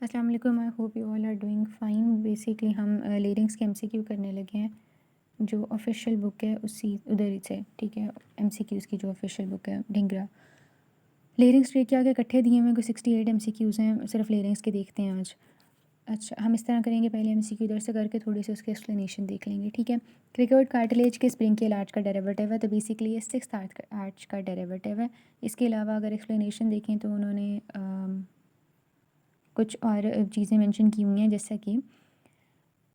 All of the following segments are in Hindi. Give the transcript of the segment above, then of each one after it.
अस्सलाम वालेकुम। I hope you all are doing fine. Basically हम लिरिक्स के एमसीक्यू करने लगे हैं, जो ऑफिशियल बुक है उसी उधर ही से, ठीक है। एमसीक्यूज़ की जो ऑफिशियल बुक है ढिंगरा। लिरिक्स ट्री के आगे इकट्ठे दिए हुए कोई 68 एमसीक्यूज़ हैं, सिर्फ लिरिक्स के देखते हैं आज। अच्छा, हम इस तरह करेंगे, पहले एमसीक्यू इधर से करके थोड़ी सी उसकी एक्सप्लेनेशन देख लेंगे, ठीक है। क्रिकेट कार्टिलेज के स्प्रिंकियल आर्च का डेरिवेटिव है, तो बेसिकली ये 6th आर्च का डेरिवेटिव है। इसके अलावा अगर एक्सप्लेनेशन देखें तो उन्होंने कुछ और चीज़ें मेंशन की हुई हैं, जैसा कि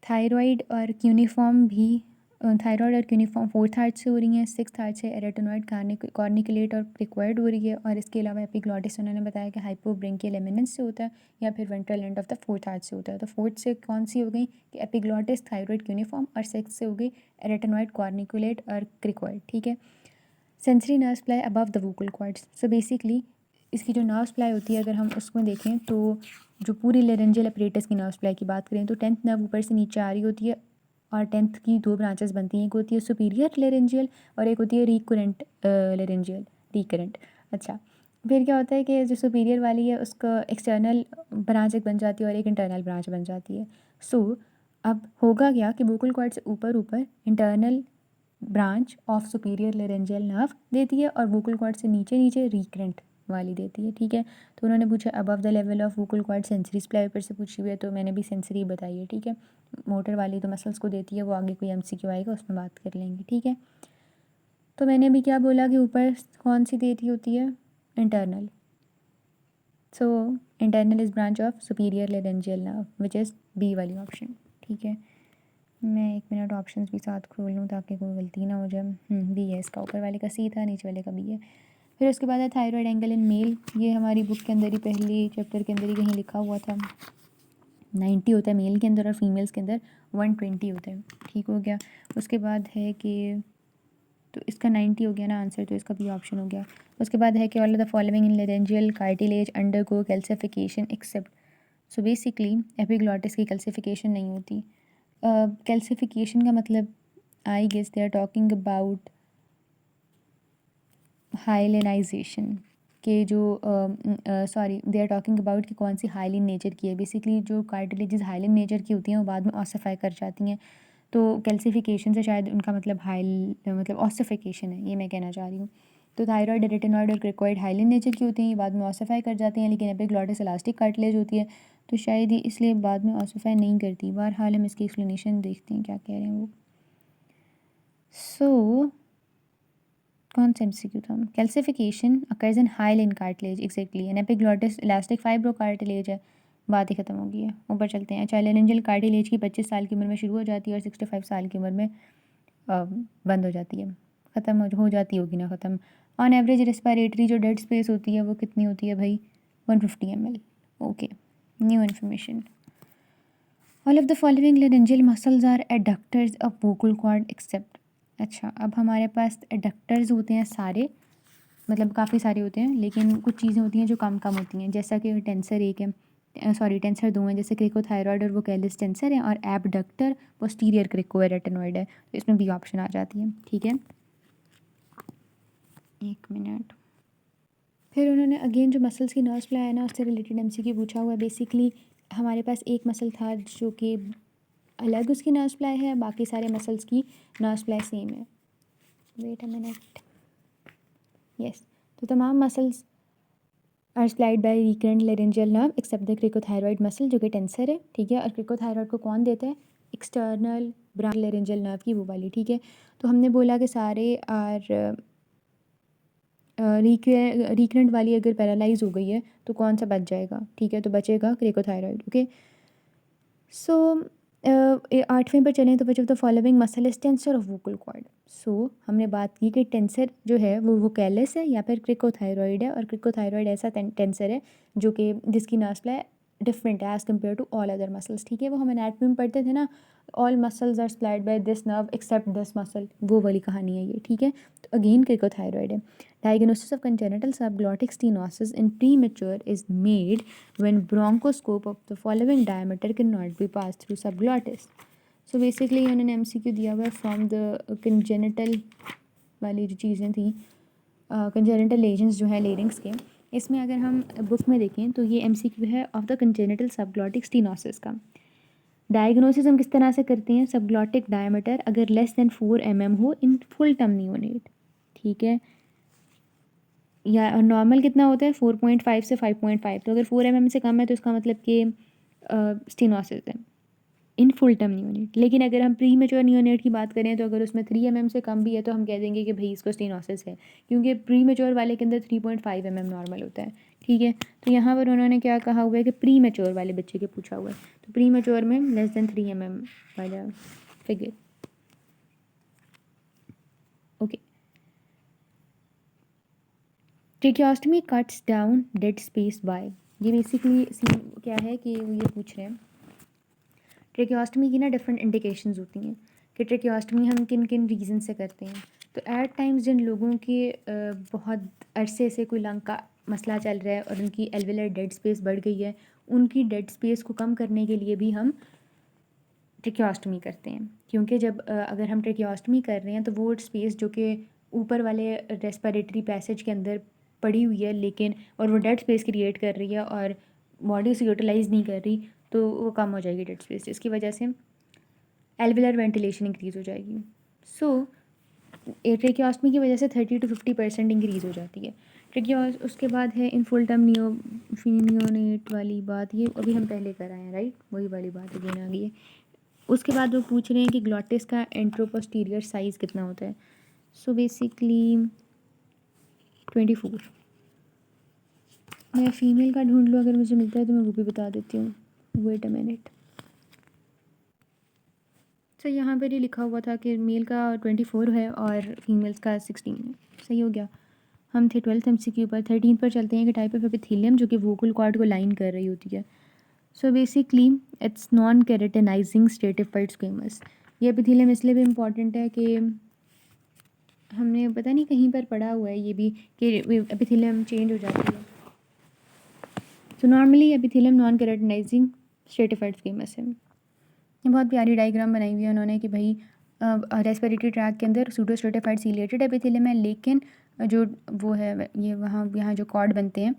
थायराइड और क्यूनिफॉर्म भी, थायराइड और क्यूनिफॉर्म 4th आर्च से हो रही हैं, 6th आर्च से एरेटेनॉइड कॉर्निकुलेट और रिक्वायर्ड हो रही है। और इसके अलावा एपिग्लॉटिस उन्होंने बताया कि हाइपोब्रेंकियल एमिनेंस से होता है या फिर ventral end of the 4th arch से होता है। तो 4th से कौन सी हो गई कि एपिग्लॉटिस, थायराइड, क्यूनिफॉर्म, और 6th से हो गई एरेटेनॉइड कॉर्निकुलेट और क्रिक्वायर्ड, ठीक है। Sensory nerve supply above the vocal cords. So basically इसकी जो नर्व सप्लाई होती है, अगर हम उसको देखें तो जो पूरी लेरेंजियल अपरेटस की नर्व सप्लाई की बात करें तो 10th नर्व ऊपर से नीचे आ रही होती है, और 10th की दो ब्रांचेस बनती हैं, एक होती है सुपीरियर लेरेंजियल और एक होती है रिकरेंट लेरेंजियल, रिकरेंट। अच्छा, फिर क्या होता है कि जो सुपीरियर वाली है उसका एक्सटर्नल ब्रांच एक बन जाती है और एक इंटरनल ब्रांच बन जाती है। सो अब होगा क्या कि वोकल कॉर्ड से ऊपर ऊपर internal branch of superior laryngeal nerve देती है और वोकल कॉर्ड से नीचे नीचे रिकरेंट वाली देती है, ठीक है। तो उन्होंने पूछा above the level of vocal cord sensory supply पर से पूछी हुई है, तो मैंने भी सेंसरी बताई है, ठीक है। मोटर वाली तो मसल्स को देती है, वो आगे कोई एमसीक्यू आएगा उसमें बात कर लेंगे, ठीक है। तो मैंने भी क्या बोला कि ऊपर कौन सी देती होती है, internal. So internal is branch of superior laryngeal nerve which is B वाली ऑप्शन, ठीक है। मैं 1 मिनट ऑप्शंस भी साथ खोल लूँ ताकि कोई गलती ना हो जाए। बी है इसका, ऊपर वाले का सी था, नीचे वाले का बी है। फिर उसके बाद है थायराइड एंगल इन मेल। ये हमारी बुक के अंदर ही पहली चैप्टर के अंदर ही कहीं लिखा हुआ था। 90 होता है मेल के अंदर और फीमेल्स के अंदर 120 होता है, ठीक हो गया। उसके बाद है कि तो इसका 90 हो गया ना आंसर, तो इसका भी ऑप्शन हो गया। उसके बाद है कि all of the following in laryngeal cartilage undergo calcification except. So basically epiglottis की कैल्सिफिकेशन नहीं होती। कैल्सिफिकेशन का मतलब I guess they are talking about hyalinization के जो sorry they are talking about कि कौन सी हाइलिन नेचर की है। बेसिकली जो कार्टिलेजेस हाइलिन नेचर की होती हैं वो बाद में ऑसिफाई कर जाती हैं, तो कैल्सिफिकेशन से शायद उनका मतलब मतलब ऑसिफिकेशन है, ये मैं कहना चाह रही हूँ। तो थायराइड, रेटिनॉइड और क्रिकोइड हाइलिन नेचर की होती हैं, ये बाद में ऑसिफाई कर जाती हैं, लेकिन एपिग्लॉटिस इलास्टिक कार्टिलेज होती है, तो शायद ये इसलिए बाद में ऑसिफाई नहीं करती। बहरहाल हम इसकी एक्सप्लेनेशन देखते हैं क्या कह रहे हैं वो। सो कौन सा एमसीक्यू था, calcification occurs in hyaline cartilage exactly, and epiglottis elastic fibrocartilage है। बात ही खत्म हो गई है, ऊपर चलते हैं। अच्छा, लेरेंजियल कार्टिलेज की 25 साल की उम्र में शुरू हो जाती है और 65 साल की उम्र में बंद हो जाती है, ख़त्म हो जाती होगी ना ख़त्म। ऑन एवरेज रेस्पिरेटरी जो डेड स्पेस होती है वो कितनी होती है भाई, 150 ml। Okay, new information. All of the following laryngeal muscles are adductors of vocal cord except. अच्छा, अब हमारे पास एडक्टर्स होते हैं सारे, मतलब काफ़ी सारे होते हैं, लेकिन कुछ चीज़ें होती हैं जो कम कम होती हैं, जैसा कि टेंसर एक है, सॉरी टेंसर दो हैं, जैसे क्रिकोथायरॉयड और वोकैलिस टेंसर है, और एबडक्टर पोस्टीरियर क्रिकोएरेटेनॉइड है, तो इसमें भी ऑप्शन आ जाती है, ठीक है। 1 मिनट। फिर उन्होंने अगेन जो मसल्स की नर्व सप्लाई है ना उससे रिलेटेड एमसीक्यू पूछा हुआ है। बेसिकली हमारे पास एक मसल था जो कि अलग उसकी नर्व सप्लाई है, बाकी सारे मसल्स की नर्व सप्लाई सेम है। Wait a minute, yes. तो तमाम muscles are supplied by recurrent laryngeal nerve except the cricothyroid muscle जो कि टेंसर है, ठीक है। और क्रिकोथायरॉयड को कौन देता है, एक्सटर्नल ब्रांच लेरेंजियल नर्व की वो वाली, ठीक है। तो हमने बोला कि सारे आर रिकरेंट वाली अगर पैरालाइज हो गई है तो कौन सा बच जाएगा, ठीक है, तो बचेगा क्रिकोथायरॉयड, ओके। सो 8वें पर चलें तो which of the following muscle is tensor of vocal cord. So हमने बात की कि टेंसर जो है वो वोकैलिस है या फिर क्रिकोथायरॉयड है, और क्रिकोथायरॉयड ऐसा टेंसर है जो कि जिसकी नर्व सप्लाई डिफरेंट है as compare to all other muscles, ठीक है। वो हम एनाटमी में पढ़ते थे ना, all muscles are supplied by this nerve except this muscle, वो वाली कहानी है ये, ठीक है। तो अगेन क्रिकोथायरॉयड है। Diagnosis of congenital subglottic stenosis in premature is made when bronchoscope of the following diameter cannot be passed through subglottis. So basically उन्होंने MCQ दिया हुआ है फ्रॉम द congenital वाली जो चीज़ें थी, congenital lesions जो है लेरिंग्स के, इसमें अगर हम बुक में देखें तो ये MCQ है of the congenital subglottic stenosis का। डायग्नोसिस हम किस तरह से करते हैं, सबग्लॉटिक डायमीटर अगर लेस देन 4 mm हो इन फुल टर्म नियोनेट, ठीक है, या नॉर्मल कितना होता है 4.5 से 5.5, तो अगर 4 mm से कम है तो इसका मतलब कि स्टीनोसिस है इन फुल टर्म नियोनेट। लेकिन अगर हम प्री मेच्योर नियोनेट की बात करें तो अगर उसमें 3 mm से कम भी है तो हम कह देंगे कि भाई इसको स्टीनोसिस है, क्योंकि प्री मेच्योर वाले के अंदर 3.5 mm नॉर्मल होता है, ठीक है। तो यहाँ पर उन्होंने क्या कहा हुआ है कि प्री मेच्योर वाले बच्चे के पूछा हुआ है, तो प्री मेच्योर में लेस देन 3 mm वाला figure, okay. Tracheostomy cuts down dead space by, ये बेसिकली क्या है कि वो ये पूछ रहे हैं ट्रेकियोस्टमी की ना डिफरेंट इंडिकेशंस होती हैं कि ट्रेकियोस्टमी हम किन किन रीज़न से करते हैं। तो एट टाइम्स जिन लोगों के बहुत अरसे से कोई लंग का मसला चल रहा है और उनकी एल्वेलर डेड स्पेस बढ़ गई है, उनकी डेड स्पेस को कम करने के लिए भी हम ट्रेकियोस्टमी करते हैं, क्योंकि जब अगर हम ट्रेकियोस्टमी कर रहे हैं तो वो स्पेस जो कि ऊपर वाले रेस्पिरेटरी पैसेज के अंदर पड़ी हुई है लेकिन और वो डेड स्पेस क्रिएट कर रही है और बॉडी उसे यूटिलाइज़ नहीं कर रही, तो वो कम हो जाएगी डेड स्पेस, इसकी वजह से एल्वेलर वेंटिलेशन इंक्रीज़ हो जाएगी। सो ट्रेकियोस्टमी की वजह से 30 to 50% इंक्रीज़ हो जाती है। उसके बाद है इन फुल टर्म नियोनेट वाली बात, ये अभी हम पहले कर आए हैं, राइट, वही वाली बात अगेन आ गई है। उसके बाद वो पूछ रहे हैं कि ग्लॉटिस का एंट्रोपोस्टीरियर साइज़ कितना होता है। So basically 24। मैं फ़ीमेल का ढूंढ लूँ, अगर मुझे मिलता है तो मैं वो भी बता देती हूँ, वेट अ मिनट। सर यहाँ पर ये लिखा हुआ था कि मेल का 24 है और फीमेल्स का 16 है, सही हो गया। हम थे 12th MCQ पर। 13 पर चलते हैं कि टाइप ऑफ एपिथेलियम जो कि वोकल कॉर्ड को लाइन कर रही होती है। So basically it's non keratinising stratified squamous. ये एपिथेलियम इसलिए भी इम्पॉर्टेंट है कि हमने पता नहीं कहीं पर पढ़ा हुआ है ये भी कि एपिथेलियम चेंज हो जाती है। So normally epithelium non keratinising stratified squamous है। ये बहुत प्यारी डायग्राम बनाई हुई है उन्होंने कि भाई रेस्पिरेटरी ट्रैक के अंदर सूडोस्ट्रेटिफाइड सीलेटेड एपिथेलियम है, लेकिन जो वो है ये वहाँ यहाँ जो कॉर्ड बनते हैं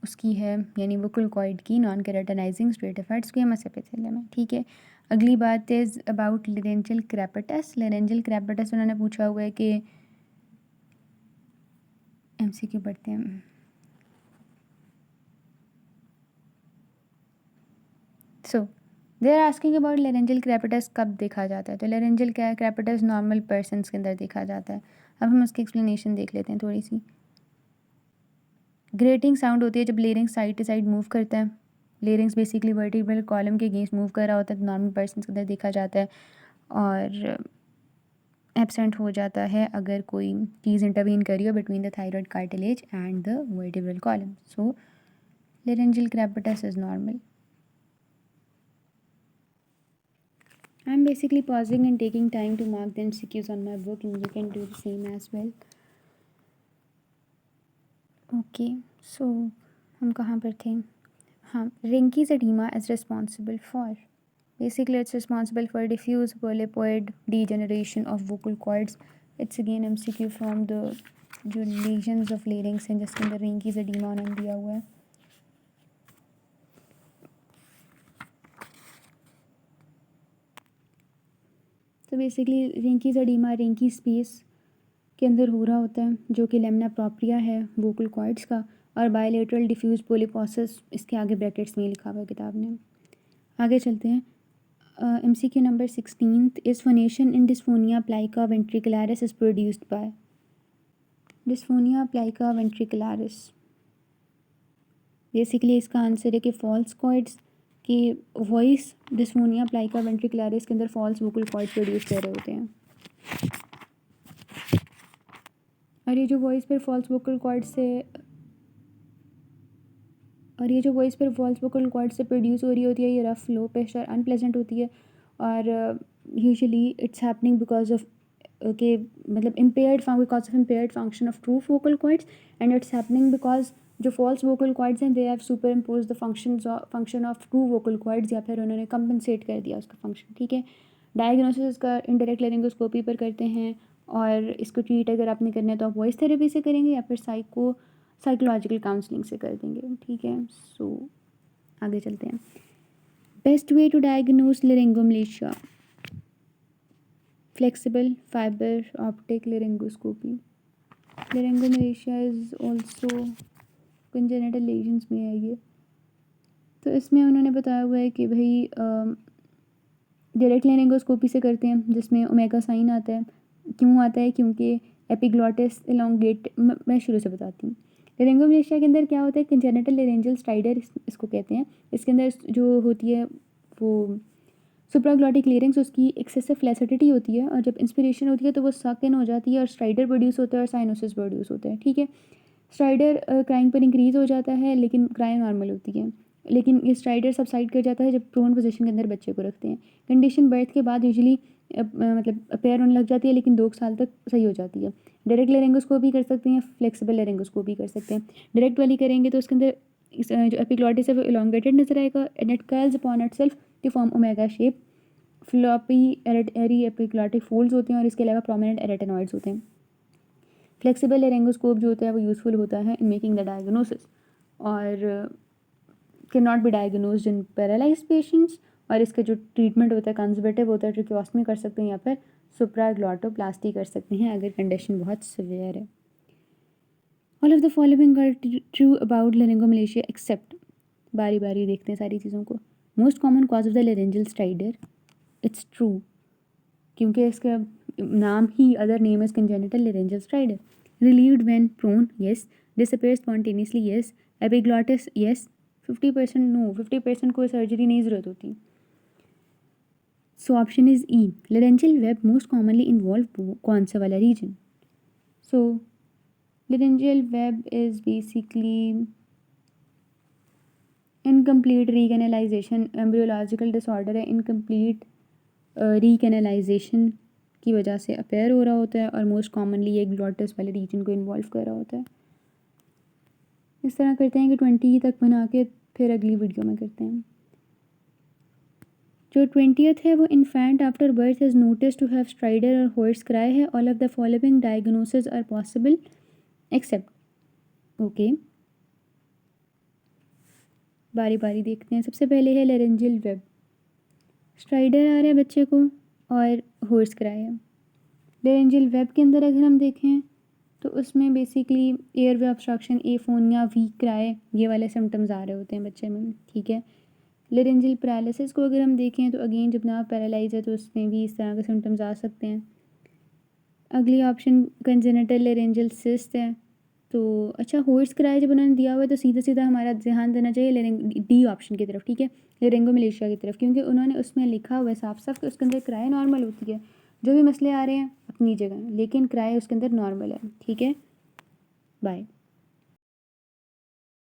उसकी है यानी वोकल कॉर्ड की non keratinising stratified squamous epithelium है, ठीक है। अगली बात is about laryngeal crepitus. Laryngeal crepitus उन्होंने पूछा हुआ है कि MCQ पढ़ते हैं। So they are asking about laryngeal crepitus कब देखा जाता है, तो लेरेंजियल क्रैपिटस नॉर्मल पर्सनस के अंदर देखा जाता है। अब हम उसकी एक्सप्लेनेशन देख लेते हैं थोड़ी सी। ग्रेटिंग साउंड होती है जब larynx side to side move करता है। लेरिंग्स बेसिकली वर्टिब्रल कॉलम के अगेंस्ट मूव कर रहा होता है, तो नॉर्मल पर्सन के अंदर देखा जाता है। और एब्सेंट हो जाता है अगर कोई चीज़ इंटरवीन करी हो between the thyroid cartilage and the vertebral column. So laryngeal crepitus is normal. I'm basically pausing and taking time to mark the MCQs on my book, and you can do the same as well. Okay, so हम कहाँ पर थे? हाँ, Rinke's edema is responsible for. Basically, it's responsible for diffuse polypoid degeneration of vocal cords. It's again MCQ from the जो lesions of larynx हैं जिसके अंदर Rinke's edema उन्होंने दिया हुआ है। तो basically Rinke's edema Rinke space के अंदर हो रहा होता है जो कि लेमना प्रोप्रिया है वोकल कॉर्ड्स का, और बायलेटरल डिफ्यूज पोलिपोसिस इसके आगे ब्रैकेट्स में लिखा हुआ है किताब ने। आगे चलते हैं। MCQ number 16 is phonation in dysphonia plica ventricularis is produced by. Dysphonia plica ventricularis basically इसका आंसर है कि फॉल्स कॉर्ड्स की वॉइस डिस्फोनिया प्लाइका वेंट्रिकुलरिस के अंदर फॉल्स वोकल कॉर्ड प्रोड्यूस कर रहे होते हैं। और ये जो वॉइस पर फॉल्स वोकल कॉर्ड से प्रोड्यूस हो रही होती है ये रफ लो पिच और अनप्लेजेंट होती है, और usually it's happening because of के मतलब because of impaired function of true vocal cords, and it's happening because जो फॉल्स वोकल कॉर्ड्स हैं they have super impose the function of true vocal cords, या फिर उन्होंने कंपनसेट कर दिया उसका फंक्शन, ठीक है। डायग्नोसिस का इंडायरेक्ट लेरिंगोस्कोपी पर करते हैं, और इसको ट्रीट अगर आपने करना है तो आप वॉइस थेरेपी से करेंगे या फिर साइकोलॉजिकल काउंसलिंग से कर देंगे, ठीक है। सो आगे चलते हैं। Best way to diagnose laryngomalacia, flexible fibre optic laryngoscopy. Laryngomalacia is also congenital lesions में है ये। तो इसमें उन्होंने बताया हुआ है कि भाई डायरेक्ट लेरिंगोस्कोपी से करते हैं, जिसमें ओमेगा साइन आता है। क्यों आता है? क्योंकि एपिग्लॉटिस एलोंगेट, मैं शुरू से बताती हूँ। लेरिंगोमलेशिया के अंदर क्या होता है? कंजेनिटल लेरेंजियल स्टाइडर इसको कहते हैं। इसके अंदर जो होती है वो सुप्राग्लॉटिक लेरिंग्स, उसकी एक्सेसिव फ्लैसिडिटी होती है, और जब इंस्पिरेशन होती है तो वो सक इन हो जाती है और स्ट्राइडर प्रोड्यूस होता है और साइनोसिस प्रोड्यूस होता है, ठीक है। स्ट्राइडर क्राइंग पर इंक्रीज़ हो जाता है, लेकिन क्राई नॉर्मल होती है। लेकिन ये स्ट्राइडर सबसाइड कर जाता है जब प्रोन पोजीशन के अंदर बच्चे को रखते हैं। कंडीशन बर्थ के बाद यूजुअली मतलब अपेयर होने लग जाती है, लेकिन 2 साल तक सही हो जाती है। डायरेक्ट लेरिंगोस्कोपी कर सकते हैं, फ्लेक्सिबल लेरिंगोस्कोपी कर सकते हैं। डायरेक्ट वाली करेंगे तो उसके अंदर जो एपिग्लॉटिस है वो इलोंगेटेड नजर आएगा, and it curls upon itself to form omega shape. Floppy aryepiglottic folds होते हैं, और इसके अलावा प्रोमिनेंट एरेटेनॉइड्स होते हैं। फ्लेक्सिबल लेरिंगोस्कोप जो होता है वो यूज़फुल होता है इन मेकिंग द डायग्नोसिस, और can not be diagnosed in paralyse patients. और इसका जो ट्रीटमेंट होता है कंजर्वेटिव होता है, ट्रिक्योस्टमी कर सकते हैं या फिर सुप्राग्लॉटोप्लास्टी कर सकते हैं अगर कंडीशन बहुत सिवियर है। All of the following are true about laryngomalacia except, बारी बारी देखते हैं सारी चीज़ों को। Most common cause of the laryngeal stridor, it's true, क्योंकि इसका नाम ही other name is congenital laryngeal stridor. Relieved when prone, yes. Disappear spontaneously, yes. Epiglottis, yes. 50% no, 50% को सर्जरी नहीं ज़रूरत होती। So option is E. Laryngeal web most commonly involve कौन सा वाला region? So laryngeal web is basically incomplete recanalisation, embryological disorder है, इनकम्प्लीट रीकैनलाइजेशन की वजह से अपेयर हो रहा होता है, और मोस्ट कॉमनली ये ग्लॉटिस वाले रीजन को इन्वॉल्व कर रहा होता है। इस तरह करते हैं कि 20 तक बना के फिर अगली वीडियो में करते हैं। जो 20th है वो infant after birth is notice to have stridor और हॉर्स क्राई है। All of the following diagnosis are possible except, okay. बारी बारी देखते हैं। सबसे पहले है लेरेंजियल वेब, स्ट्राइडर आ रहा है बच्चे को और हॉर्स क्राई है। लेरेंजियल वेब के अंदर अगर हम देखें तो उसमें basically airway obstruction, aphonia, weak cry, ये वाले सिम्टम्स आ रहे होते हैं बच्चे में, ठीक है। लेरेंजियल पैरालिसिस को अगर हम देखें तो अगेन जब नार्व पैरालाइज है तो उसमें भी इस तरह के सिम्टम्स आ सकते हैं। अगली ऑप्शन कंजेनिटल लेरेंजियल सिस्ट है। तो अच्छा, हॉर्स क्राई जब उन्होंने दिया हुआ है तो सीधा सीधा हमारा ध्यान देना चाहिए डी ऑप्शन की तरफ, ठीक है, लेरिंगोमलेशिया की तरफ, क्योंकि उन्होंने उसमें लिखा हुआ है साफ साफ कि उसके अंदर क्राई नॉर्मल होती है। जो भी मसले आ रहे हैं अपनी जगह, लेकिन क्राई उसके अंदर नॉर्मल है, ठीक है। बाय।